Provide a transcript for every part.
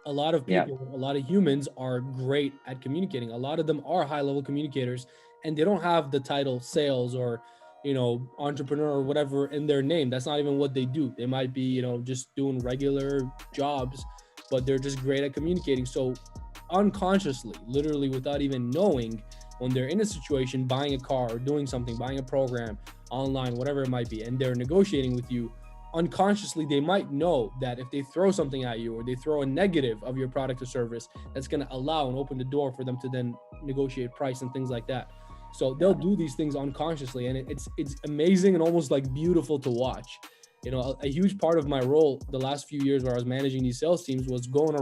A lot of Yeah. people, a lot of humans are great at communicating. A lot of them are high level communicators, and they don't have the title sales or, entrepreneur or whatever in their name. That's not even what they do. They might be, just doing regular jobs, but they're just great at communicating. So unconsciously, literally without even knowing, when they're in a situation, buying a car or doing something, buying a program online, whatever it might be, and they're negotiating with you, unconsciously they might know that if they throw something at you or they throw a negative of your product or service, that's going to allow and open the door for them to then negotiate price and things like that. So they'll Yeah. do these things unconsciously, and it's amazing and almost like beautiful to watch. A huge part of my role the last few years where I was managing these sales teams was going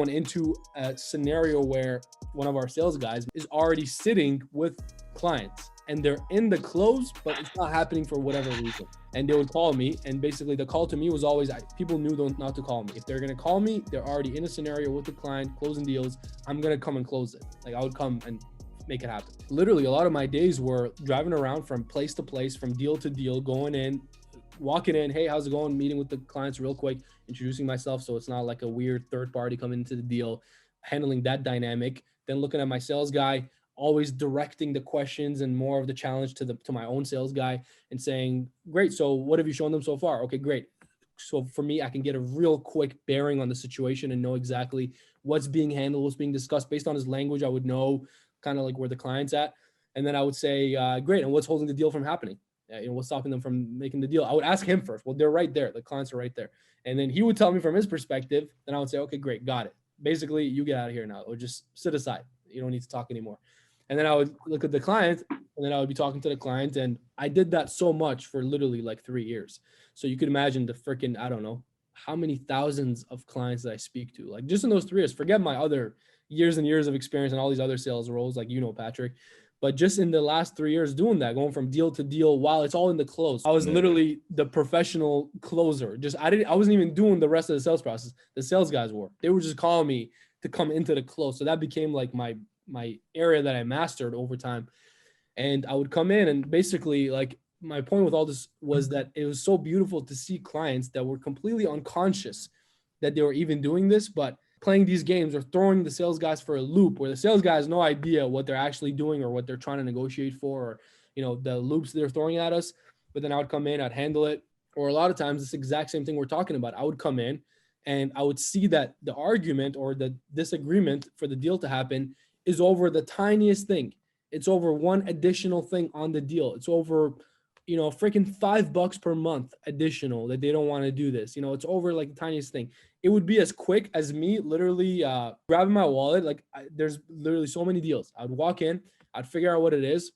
into a scenario where one of our sales guys is already sitting with clients and they're in the close, but it's not happening for whatever reason. And they would call me, and basically the call to me was always, people knew not to call me. If they're gonna call me, they're already in a scenario with the client closing deals. I'm gonna come and close it. Like, I would come and make it happen. Literally, a lot of my days were driving around from place to place, from deal to deal, going in, walking in, hey, how's it going? Meeting with the clients real quick, introducing myself so it's not like a weird third party coming into the deal, handling that dynamic. Then looking at my sales guy, always directing the questions and more of the challenge to my own sales guy and saying, great, so what have you shown them so far? Okay, great. So for me, I can get a real quick bearing on the situation and know exactly what's being handled, what's being discussed. Based on his language, I would know kind of like where the client's at. And then I would say, great, and what's holding the deal from happening? What's stopping them from making the deal? I would ask him first. Well, they're right there. The clients are right there. And then he would tell me from his perspective. Then I would say, okay, great, got it. Basically, you get out of here now, or just sit aside. You don't need to talk anymore. And then I would look at the client, and then I would be talking to the client. And I did that so much for literally like 3 years. So you could imagine the freaking, I don't know, how many thousands of clients that I speak to. Like, just in those 3 years, forget my other years and years of experience and all these other sales roles, like, Patrick. But just in the last 3 years doing that, going from deal to deal while it's all in the close, I was literally the professional closer. I wasn't even doing the rest of the sales process. The sales guys were. They were just calling me to come into the close. So that became like my area that I mastered over time. And I would come in, and basically, like, my point with all this was that it was so beautiful to see clients that were completely unconscious that they were even doing this, but playing these games or throwing the sales guys for a loop where the sales guy has no idea what they're actually doing or what they're trying to negotiate for, or, the loops they're throwing at us. But then I would come in, I'd handle it. Or a lot of times, this exact same thing we're talking about, I would come in and I would see that the argument or the disagreement for the deal to happen is over the tiniest thing. It's over one additional thing on the deal. It's over, freaking $5 per month additional that they don't want to do this. It's over like the tiniest thing. It would be as quick as me literally grabbing my wallet. Like, there's literally so many deals. I'd walk in, I'd figure out what it is.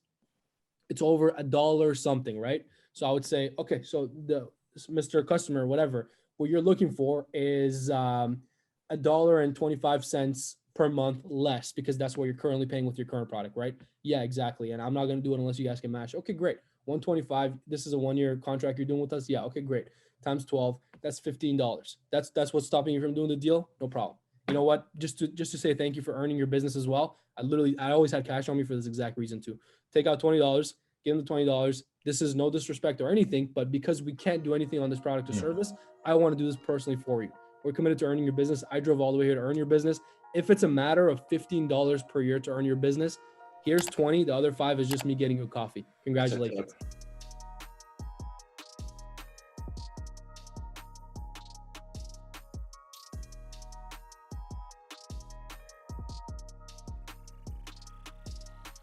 It's over $1 something, right? So I would say, okay, so the Mr. Customer, whatever, what you're looking for is $1.25 per month less because that's what you're currently paying with your current product, right? Yeah, exactly. And I'm not going to do it unless you guys can match. Okay, great. 125. This is a 1-year contract you're doing with us. Yeah, okay, great. Times 12. That's $15. That's what's stopping you from doing the deal. No problem. You know what? Just to say thank you for earning your business as well. I always had cash on me for this exact reason too. Take out $20, give them the $20. This is no disrespect or anything, but because we can't do anything on this product or service, I want to do this personally for you. We're committed to earning your business. I drove all the way here to earn your business. If it's a matter of $15 per year to earn your business, here's 20. The other 5 is just me getting you a coffee. Congratulations.